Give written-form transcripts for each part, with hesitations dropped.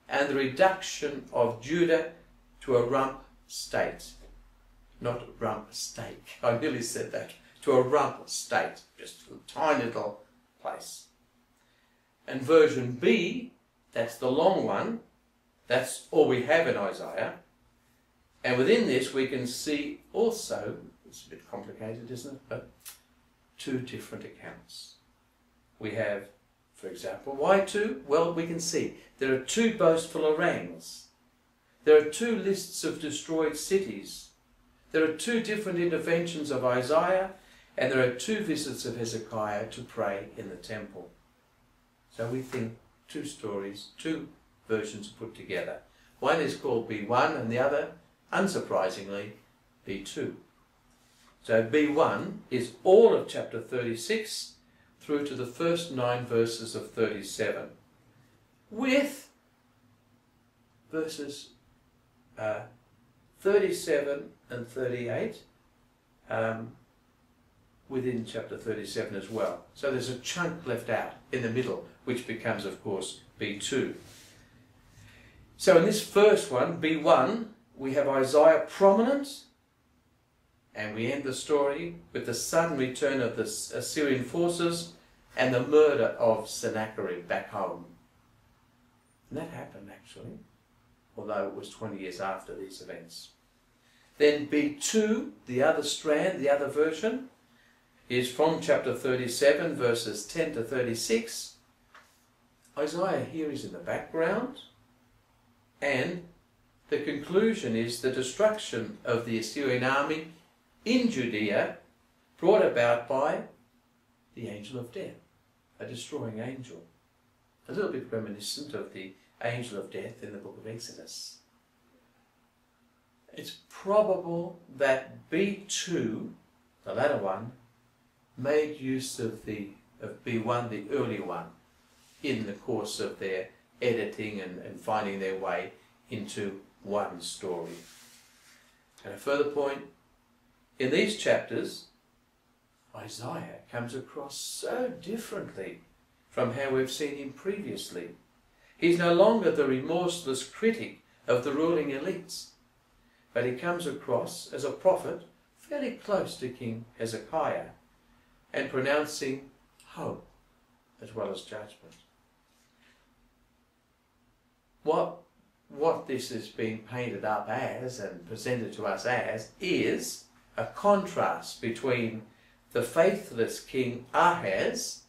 and the reduction of Judah to a rump state. Not rump steak, I nearly said that. To a rump state, just a tiny little place. And version B, that's the long one, that's all we have in Isaiah. And within this we can see also, it's a bit complicated, isn't it? But two different accounts. We have, for example, why two? Well, we can see there are two boastful harangues. There are two lists of destroyed cities. There are two different interventions of Isaiah, and there are two visits of Hezekiah to pray in the temple. So we think two stories, two versions put together. One is called B1 and the other, unsurprisingly, B2. So B1 is all of chapter 36 through to the first 9 verses of 37, with verses 37 and 38 within chapter 37 as well. So there's a chunk left out in the middle, which becomes, of course, B2. So in this first one, B1, we have Isaiah prominent, and we end the story with the sudden return of the Assyrian forces and the murder of Sennacherib back home. And that happened, actually, although it was 20 years after these events. Then B2, the other strand, the other version, is from chapter 37, verses 10 to 36. Isaiah here is in the background, and the conclusion is the destruction of the Assyrian army in Judea, brought about by the angel of death, a destroying angel. A little bit reminiscent of the angel of death in the book of Exodus. It's probable that B2, the latter one, made use of B1, the early one, in the course of their editing and finding their way into one story. And a further point, in these chapters, Isaiah comes across so differently from how we've seen him previously. He's no longer the remorseless critic of the ruling elites, but he comes across as a prophet fairly close to King Hezekiah and pronouncing hope as well as judgment. What this is being painted up as and presented to us as is a contrast between the faithless King Ahaz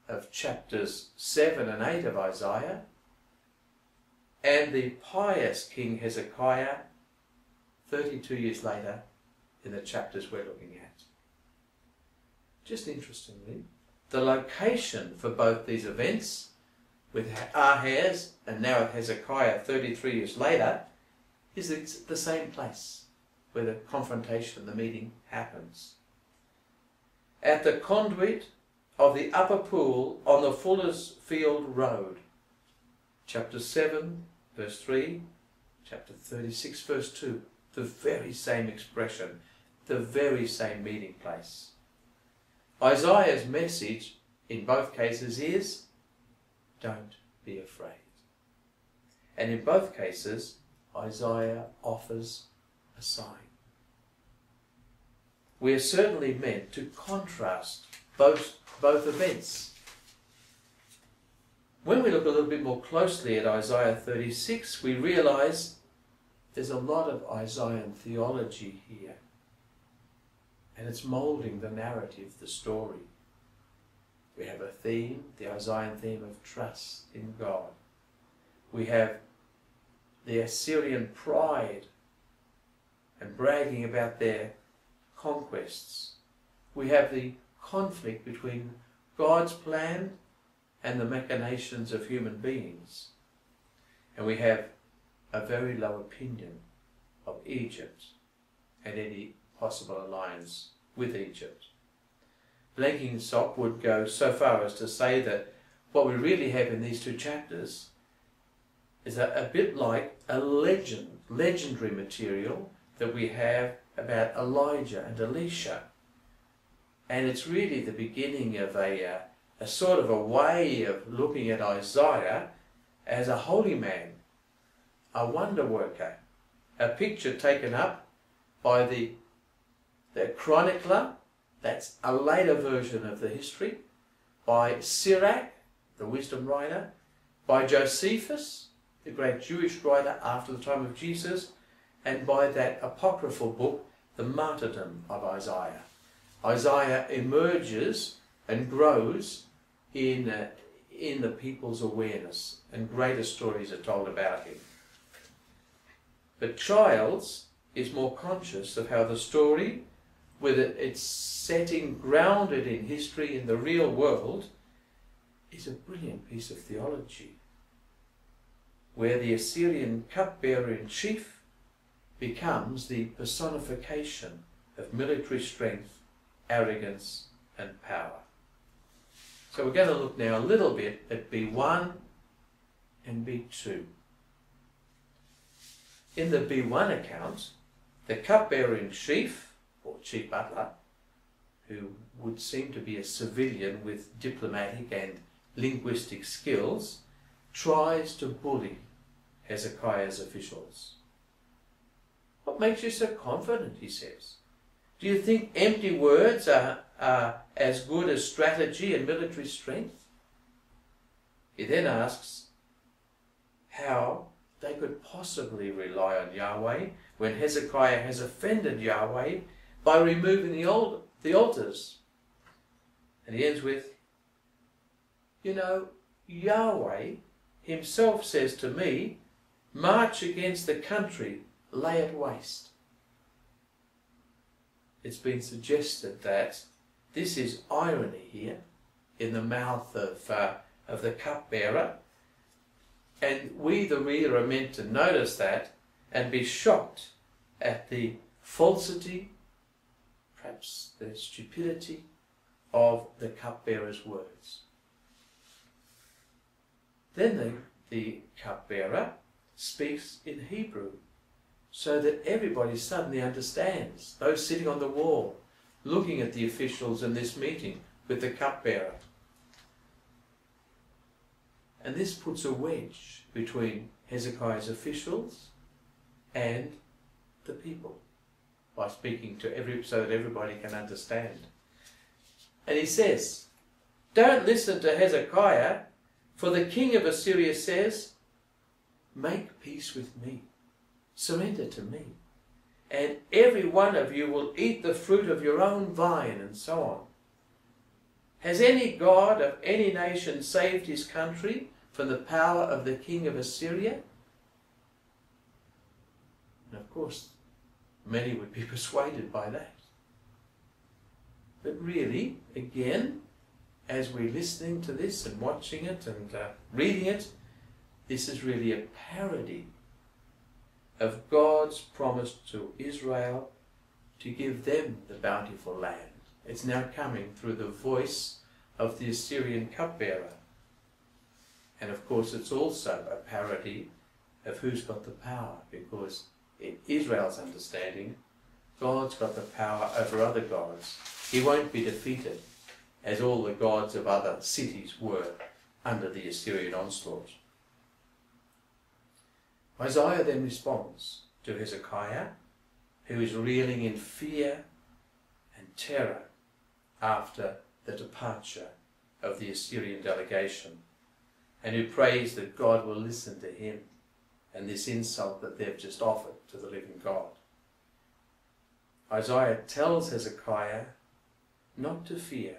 of chapters 7 and 8 of Isaiah and the pious King Hezekiah 32 years later in the chapters we're looking at. Just interestingly, the location for both these events, with Ahaz and now with Hezekiah 33 years later, is the same place where the confrontation, the meeting happens. At the conduit of the upper pool on the Fuller's Field Road. Chapter 7, verse 3, chapter 36, verse 2. The very same expression, the very same meeting place. Isaiah's message in both cases is, don't be afraid. And in both cases, Isaiah offers a sign. We are certainly meant to contrast both events. When we look a little bit more closely at Isaiah 36, we realize there's a lot of Isaiah theology here. And it's moulding the narrative, the story. We have a theme, the Isaiah theme of trust in God. We have the Assyrian pride and bragging about their conquests. We have the conflict between God's plan and the machinations of human beings. And we have a very low opinion of Egypt and any possible alliance with Egypt. Blenkinsop would go so far as to say that what we really have in these two chapters is a bit like a legendary material that we have about Elijah and Elisha. And it's really the beginning of a sort of a way of looking at Isaiah as a holy man, a wonder worker, a picture taken up by the chronicler, that's a later version of the history, by Sirach, the wisdom writer, by Josephus, the great Jewish writer after the time of Jesus, and by that apocryphal book, the Martyrdom of Isaiah. Isaiah emerges and grows in the people's awareness, and greater stories are told about him. But Childs is more conscious of how the story, with its setting grounded in history in the real world, is a brilliant piece of theology, where the Assyrian cupbearer-in-chief becomes the personification of military strength, arrogance and power. So we're going to look now a little bit at B1 and B2. In the B1 account, the cupbearer-in-chief, or chief butler, who would seem to be a civilian with diplomatic and linguistic skills, tries to bully Hezekiah's officials. What makes you so confident, he says? Do you think empty words are as good as strategy and military strength? He then asks how they could possibly rely on Yahweh when Hezekiah has offended Yahweh by removing the altars. And he ends with, you know, Yahweh himself says to me, march against the country, lay it waste. It's been suggested that this is irony here in the mouth of the cupbearer, and we, the reader, are meant to notice that and be shocked at the falsity, perhaps the stupidity of the cupbearer's words. Then the cupbearer speaks in Hebrew, so that everybody suddenly understands, those sitting on the wall, looking at the officials in this meeting with the cupbearer. And this puts a wedge between Hezekiah's officials and the people, by speaking to so that everybody can understand. And he says, don't listen to Hezekiah, for the king of Assyria says, make peace with me. Surrender to me, and every one of you will eat the fruit of your own vine, and so on. Has any god of any nation saved his country from the power of the king of Assyria? And of course, many would be persuaded by that. But really, again, as we're listening to this and watching it and reading it, this is really a parody of God's promise to Israel to give them the bountiful land. It's now coming through the voice of the Assyrian cupbearer. And of course it's also a parody of who's got the power, because in Israel's understanding, God's got the power over other gods. He won't be defeated as all the gods of other cities were under the Assyrian onslaught. Isaiah then responds to Hezekiah, who is reeling in fear and terror after the departure of the Assyrian delegation, and who prays that God will listen to him and this insult that they've just offered to the living God. Isaiah tells Hezekiah not to fear,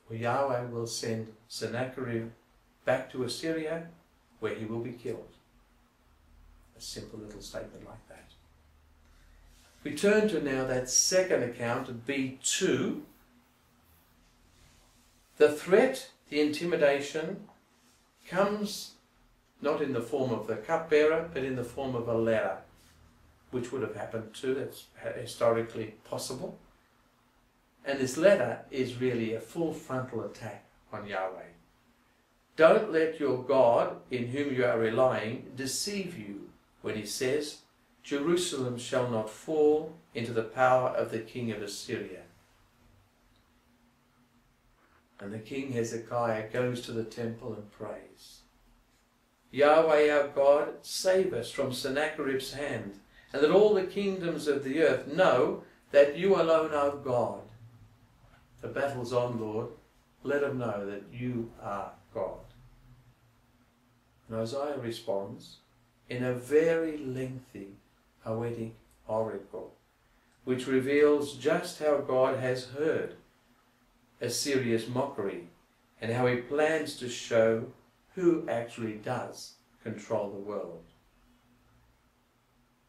for Yahweh will send Sennacherib back to Assyria, where he will be killed. A simple little statement like that. We turn to now that second account of B2. The threat, the intimidation, comes not in the form of the cupbearer, but in the form of a letter, which would have happened too. That's historically possible. And this letter is really a full frontal attack on Yahweh. Don't let your God, in whom you are relying, deceive you when he says, Jerusalem shall not fall into the power of the king of Assyria. And the king Hezekiah goes to the temple and prays, Yahweh our God, save us from Sennacherib's hand, and that all the kingdoms of the earth know that you alone are God. The battle's on, Lord. Let them know that you are God. And Isaiah responds in a very lengthy poetic oracle, which reveals just how God has heard Assyria's mockery and how he plans to show who actually does control the world.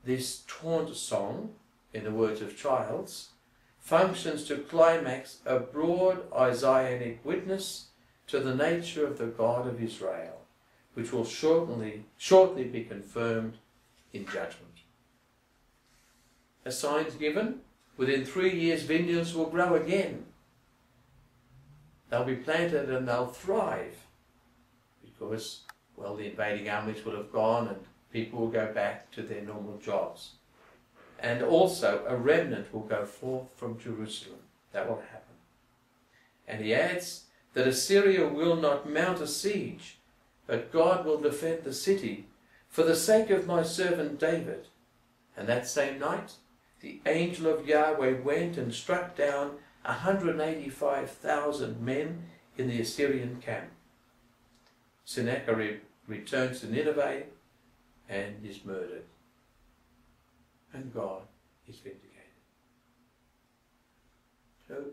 This taunt song, in the words of Childs, functions to climax a broad Isaianic witness to the nature of the God of Israel, which will shortly be confirmed in judgment. A sign's given, within 3 years vineyards will grow again. They'll be planted and they'll thrive because, well, the invading armies will have gone and people will go back to their normal jobs. And also a remnant will go forth from Jerusalem. That will happen. And he adds that Assyria will not mount a siege, but God will defend the city for the sake of my servant David. And that same night, the angel of Yahweh went and struck down 185,000 men in the Assyrian camp. Sennacherib returns to Nineveh and is murdered. And God is vindicated. So,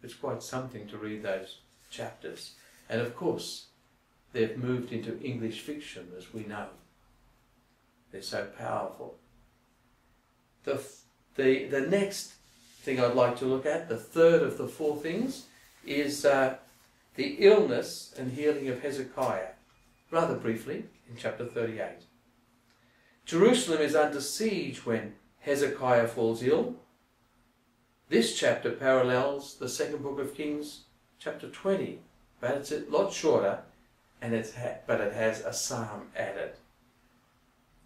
it's quite something to read those chapters. And of course, they've moved into English fiction, as we know. They're so powerful. The next thing I'd like to look at, the third of the four things, is the illness and healing of Hezekiah. Rather briefly, in chapter 38. Jerusalem is under siege when Hezekiah falls ill. This chapter parallels the second book of Kings, chapter 20, but it's a lot shorter, and but it has a psalm added,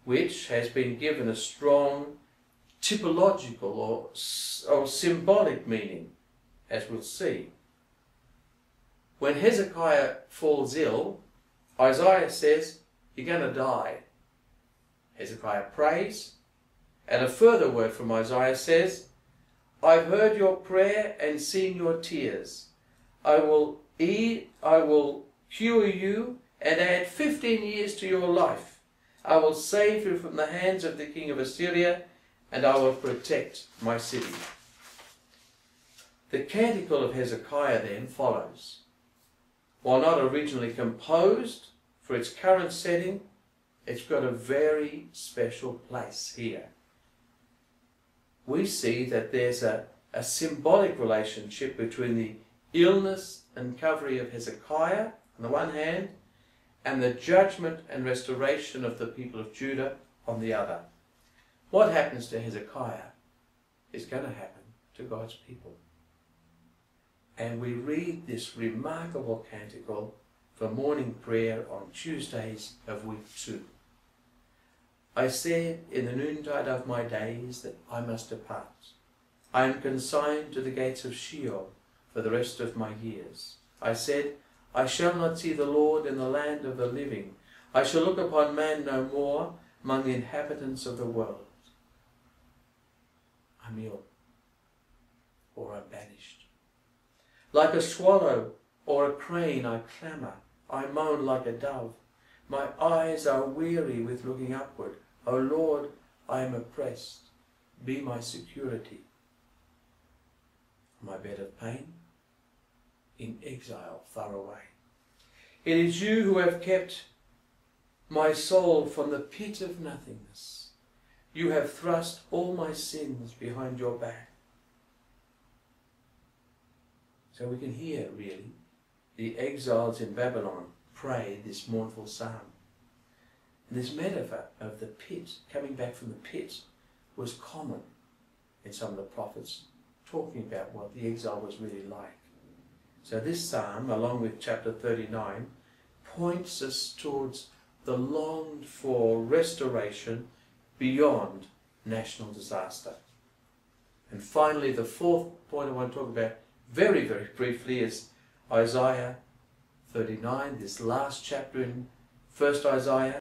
which has been given a strong typological or symbolic meaning, as we'll see. When Hezekiah falls ill, Isaiah says, "You're going to die." Hezekiah prays, and a further word from Isaiah says, "I've heard your prayer and seen your tears. I will cure you and add 15 years to your life. I will save you from the hands of the king of Assyria, and I will protect my city." The Canticle of Hezekiah then follows. While not originally composed for its current setting, it's got a very special place here. We see that there's a symbolic relationship between the illness and recovery of Hezekiah on the one hand, and the judgment and restoration of the people of Judah on the other. What happens to Hezekiah is going to happen to God's people. And we read this remarkable canticle for morning prayer on Tuesdays of week 2. I said in the noontide of my days that I must depart. I am consigned to the gates of Sheol for the rest of my years. I said, I shall not see the Lord in the land of the living. I shall look upon man no more among the inhabitants of the world. I'm ill, or I'm banished. Like a swallow or a crane I clamour, I moan like a dove. My eyes are weary with looking upward. O Lord, I am oppressed. Be my security. My bed of pain, in exile far away. It is you who have kept my soul from the pit of nothingness. You have thrust all my sins behind your back. So we can hear, really, the exiles in Babylon pray this mournful psalm. And this metaphor of the pit, coming back from the pit, was common in some of the prophets, talking about what the exile was really like. So this psalm, along with chapter 39, points us towards the longed for restoration beyond national disaster. And finally, the fourth point I want to talk about very, very briefly is Isaiah 39, this last chapter in First Isaiah